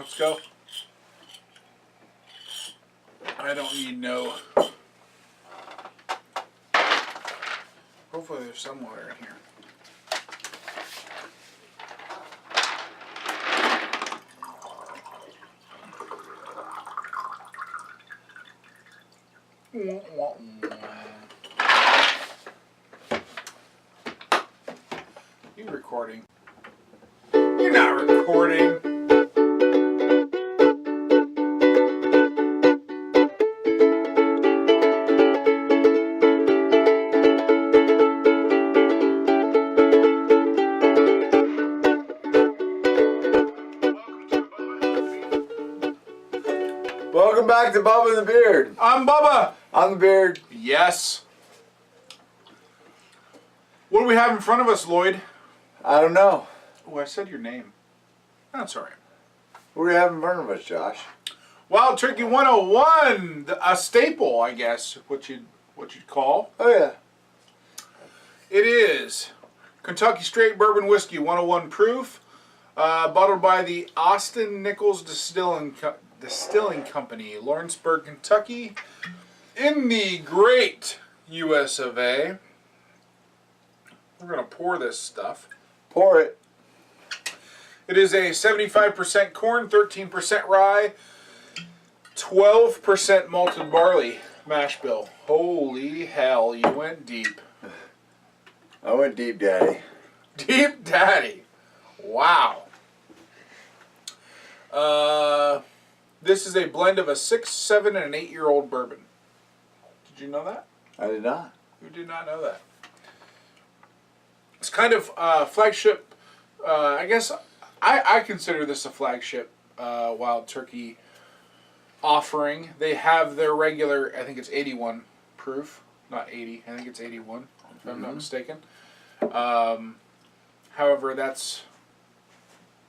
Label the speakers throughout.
Speaker 1: Let's go. I don't need no. Hopefully there's some water in here. You recording? You're not recording.
Speaker 2: Welcome back to Bubba and the Beard.
Speaker 1: I'm Bubba.
Speaker 2: I'm the Beard.
Speaker 1: Yes. What do we have in front of us, Lloyd?
Speaker 2: I don't know.
Speaker 1: Oh, I said your name. That's all right.
Speaker 2: What do we have in front of us, Josh?
Speaker 1: Wild Turkey 101, a staple, I guess, what you'd call.
Speaker 2: Oh yeah.
Speaker 1: It is Kentucky Straight Bourbon Whiskey 101 proof, bottled by the Austin Nichols Distilling Company, Lawrenceburg, Kentucky, in the great US of A. We're going to pour this stuff.
Speaker 2: Pour it.
Speaker 1: It is a 75% corn, 13% rye, 12% malted barley mash bill. Holy hell, you went deep.
Speaker 2: I went deep, Daddy.
Speaker 1: Deep Daddy. Wow. This is a blend of a 6, 7, and an 8-year-old bourbon. Did you know that?
Speaker 2: I did not.
Speaker 1: Who did not know that? It's kind of flagship. I guess I consider this a flagship Wild Turkey offering. They have their regular, I think it's 81 proof, not 80. I think it's 81, if I'm not mistaken. However, that's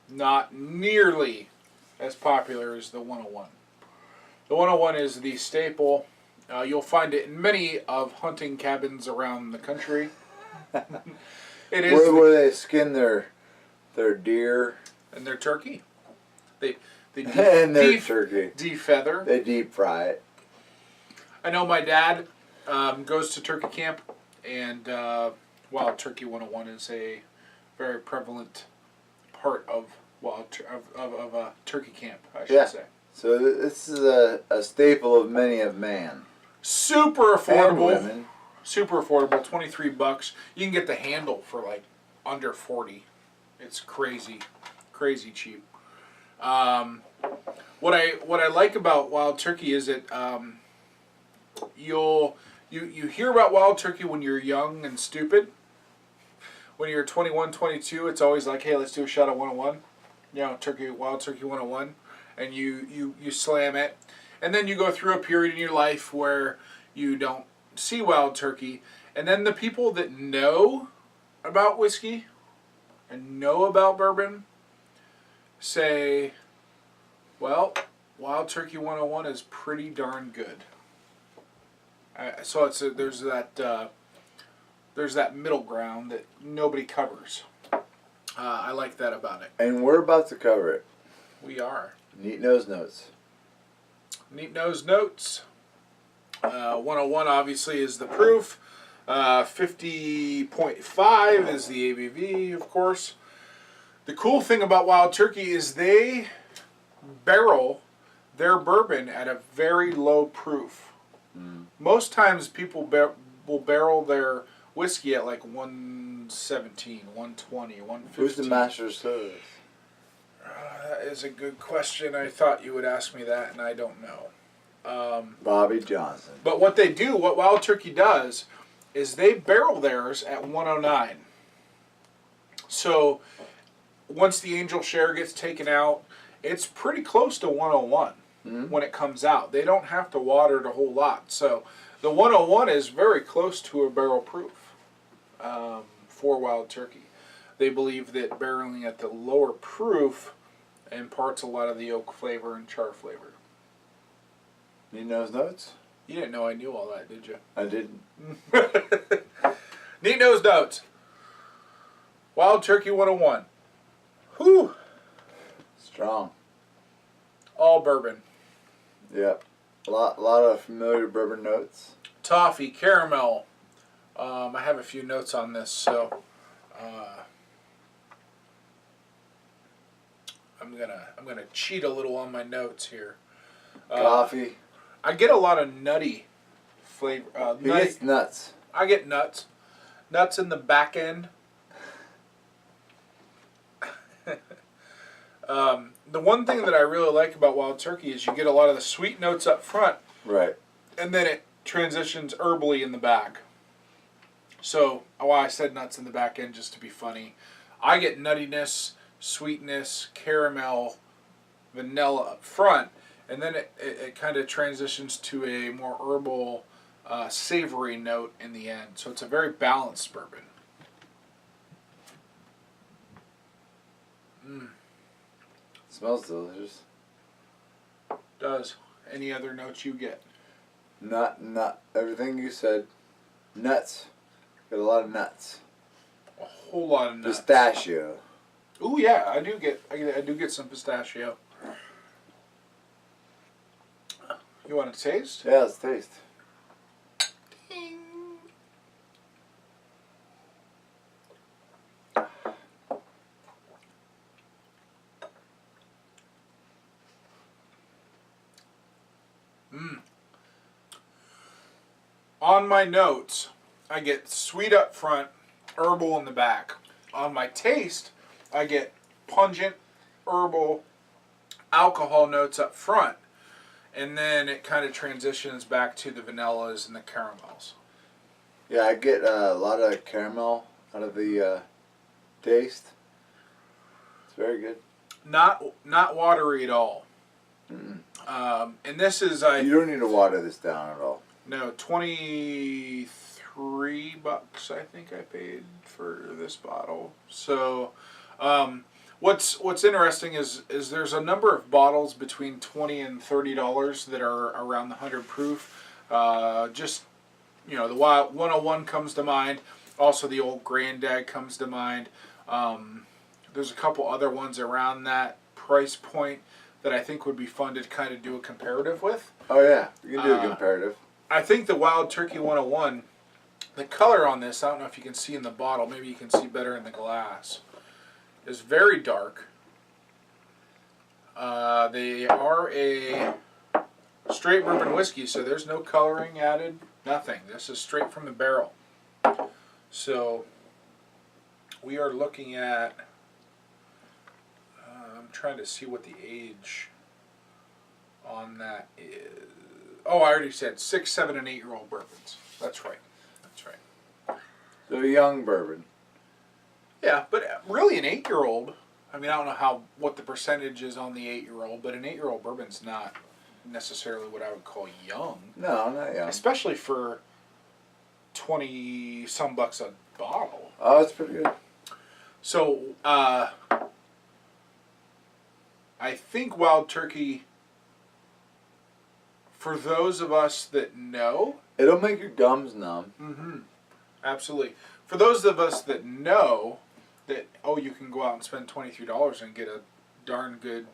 Speaker 1: not nearly as popular as the 101. The 101 is the staple. You'll find it in many of hunting cabins around the country. It is
Speaker 2: where they skin their deer
Speaker 1: and their turkey. They
Speaker 2: and their turkey
Speaker 1: defeather.
Speaker 2: They deep fry it.
Speaker 1: I know my dad goes to turkey camp, and Wild Turkey 101 is a very prevalent part of a turkey camp, I should say.
Speaker 2: So this is a staple of many of man.
Speaker 1: Super affordable.
Speaker 2: And women.
Speaker 1: Super affordable, $23. You can get the handle for like under 40. It's crazy, crazy cheap. What I like about Wild Turkey is that you hear about Wild Turkey when you're young and stupid. When you're 21, 22, it's always like, hey, let's do a shot of 101. You know, Wild Turkey 101, and you slam it, and then you go through a period in your life where you don't see Wild Turkey, and then the people that know about whiskey and know about bourbon say, well, Wild Turkey 101 is pretty darn good. So there's that middle ground that nobody covers. I like that about it.
Speaker 2: And we're about to cover it.
Speaker 1: We are.
Speaker 2: Neat nose notes.
Speaker 1: Neat nose notes. 101 obviously is the proof. 50.5 is the ABV, of course. The cool thing about Wild Turkey is they barrel their bourbon at a very low proof. Most times people will barrel their whiskey at like 117, 120, 150.
Speaker 2: Who's the master service?
Speaker 1: That is a good question. I thought you would ask me that, and I don't know.
Speaker 2: Bobby Johnson.
Speaker 1: But what they do, what Wild Turkey does, is they barrel theirs at 109. So once the angel share gets taken out, it's pretty close to 101 when it comes out. They don't have to water it a whole lot. So the 101 is very close to a barrel proof for Wild Turkey. They believe that barreling at the lower proof imparts a lot of the oak flavor and char flavor.
Speaker 2: Need those notes?
Speaker 1: You didn't know I knew all that, did you?
Speaker 2: I didn't.
Speaker 1: Neat nose notes. Wild Turkey 101. Whew.
Speaker 2: Strong.
Speaker 1: All bourbon.
Speaker 2: Yep. A lot of familiar bourbon notes.
Speaker 1: Toffee, caramel. I have a few notes on this, so I'm gonna cheat a little on my notes here.
Speaker 2: Coffee.
Speaker 1: I get a lot of nutty flavor.
Speaker 2: He gets nuts.
Speaker 1: I get nuts. Nuts in the back end. The one thing that I really like about Wild Turkey is you get a lot of the sweet notes up front.
Speaker 2: Right.
Speaker 1: And then it transitions herbally in the back. So, I said nuts in the back end just to be funny. I get nuttiness, sweetness, caramel, vanilla up front. And then it kind of transitions to a more herbal, savory note in the end. So it's a very balanced bourbon.
Speaker 2: Smells delicious.
Speaker 1: Does. Any other notes you get?
Speaker 2: Nut. Everything you said. Nuts. Got a lot of nuts.
Speaker 1: A whole lot of nuts.
Speaker 2: Pistachio.
Speaker 1: Ooh, yeah, I do get some pistachio. You want to taste?
Speaker 2: Yeah, let's taste.
Speaker 1: On my notes, I get sweet up front, herbal in the back. On my taste, I get pungent, herbal, alcohol notes up front. And then it kind of transitions back to the vanillas and the caramels.
Speaker 2: Yeah, I get a lot of caramel out of the taste. It's very good.
Speaker 1: Not watery at all. And this is
Speaker 2: You don't need to water this down at all.
Speaker 1: No, $23 I think I paid for this bottle. So, what's interesting is there's a number of bottles between $20 and $30 that are around the 100 proof. Just, the Wild 101 comes to mind. Also, the Old Granddad comes to mind. There's a couple other ones around that price point that I think would be fun to kind of do a comparative with.
Speaker 2: Oh yeah, you can do a comparative.
Speaker 1: I think the Wild Turkey 101, the color on this, I don't know if you can see in the bottle, maybe you can see better in the glass, is very dark. They are a straight bourbon whiskey, so there's no coloring added, nothing. This is straight from the barrel. So we are looking at, I'm trying to see what the age on that is. Oh, I already said 6, 7, and 8-year-old bourbons. That's right. That's right.
Speaker 2: So young bourbon.
Speaker 1: Yeah, but really an 8-year-old, I mean, I don't know what the percentage is on the 8-year-old, but an 8-year-old bourbon's not necessarily what I would call young.
Speaker 2: No, not young.
Speaker 1: Especially for 20-some bucks a bottle.
Speaker 2: Oh, it's pretty good.
Speaker 1: So, I think Wild Turkey, for those of us that know...
Speaker 2: It'll make your gums numb.
Speaker 1: Mm-hmm. Absolutely. For those of us that know that, you can go out and spend $23 and get a darn good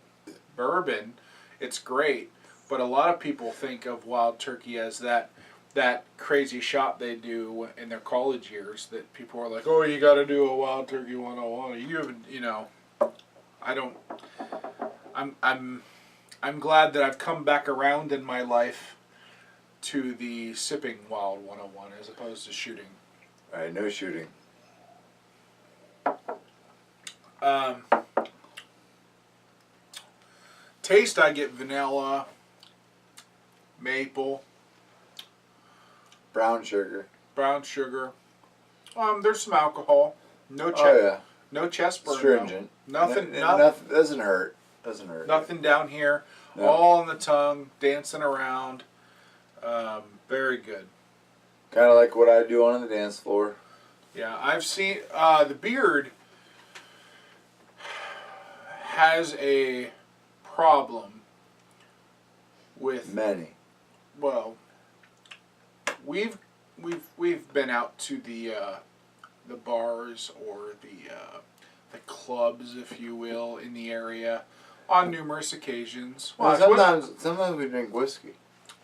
Speaker 1: bourbon, it's great. But a lot of people think of Wild Turkey as that crazy shot they do in their college years that people are like, oh, you got to do a Wild Turkey 101. You haven't, I don't... I'm glad that I've come back around in my life to the sipping Wild 101 as opposed to shooting.
Speaker 2: All right, no shooting.
Speaker 1: Taste, I get vanilla, maple,
Speaker 2: brown sugar.
Speaker 1: There's some alcohol. No chest burn.
Speaker 2: Astringent.
Speaker 1: Nothing.
Speaker 2: Nothing doesn't hurt.
Speaker 1: Nothing down here.
Speaker 2: No.
Speaker 1: All on the tongue, dancing around. Very good.
Speaker 2: Kind of like what I do on the dance floor.
Speaker 1: Yeah, I've seen the beard has a problem with
Speaker 2: many.
Speaker 1: Well, we've been out to the bars or the clubs, if you will, in the area. On numerous occasions.
Speaker 2: Well,
Speaker 1: Well,
Speaker 2: sometimes we drink whiskey.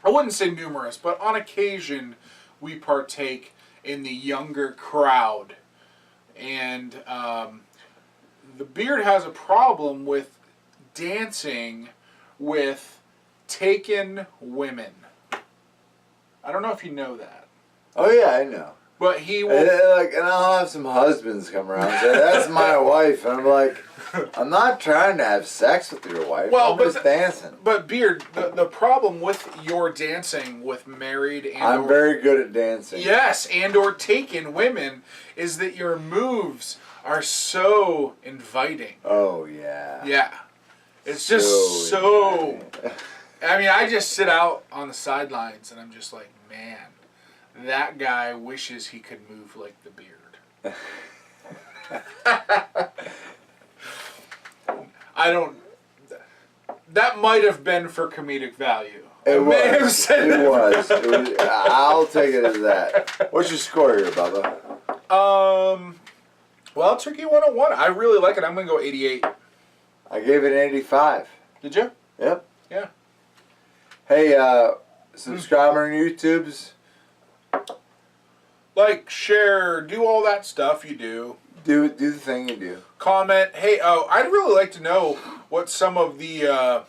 Speaker 1: I wouldn't say numerous, but on occasion we partake in the younger crowd. And the beard has a problem with dancing with taken women. I don't know if you know that.
Speaker 2: Oh yeah, I know.
Speaker 1: But he will...
Speaker 2: And I'll have some husbands come around and say, that's my wife. And I'm like, I'm not trying to have sex with your wife. I'm just dancing.
Speaker 1: But Beard, the problem with your dancing with married and
Speaker 2: I'm very good at dancing.
Speaker 1: Yes, and or taken women is that your moves are so inviting.
Speaker 2: Oh yeah.
Speaker 1: Yeah. It's just so I mean, I just sit out on the sidelines and I'm just like, man, that guy wishes he could move like the Beard. I don't... That might have been for comedic value.
Speaker 2: It was. I'll take it as that. What's your score here, Bubba?
Speaker 1: Well, Turkey 101. I really like it. I'm going to go 88.
Speaker 2: I gave it an 85.
Speaker 1: Did you?
Speaker 2: Yep.
Speaker 1: Yeah.
Speaker 2: Hey, subscribe on YouTube's.
Speaker 1: Like, share, do all that stuff you do.
Speaker 2: Do the thing you do.
Speaker 1: Comment. Hey, I'd really like to know what some of the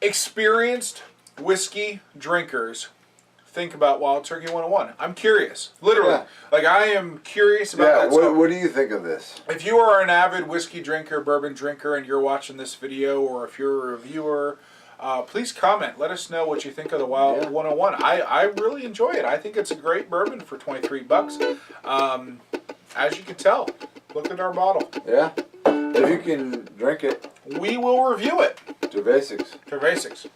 Speaker 1: experienced whiskey drinkers think about Wild Turkey 101. I'm curious. Literally.
Speaker 2: Yeah.
Speaker 1: Like, I am curious about that.
Speaker 2: What do you think of this?
Speaker 1: If you are an avid whiskey drinker, bourbon drinker, and you're watching this video, or if you're a reviewer, please comment. Let us know what you think of the Wild 101. I really enjoy it. I think it's a great bourbon for $23. As you can tell, look at our bottle.
Speaker 2: Yeah. If you can drink it.
Speaker 1: We will review it.
Speaker 2: To basics.
Speaker 1: To basics.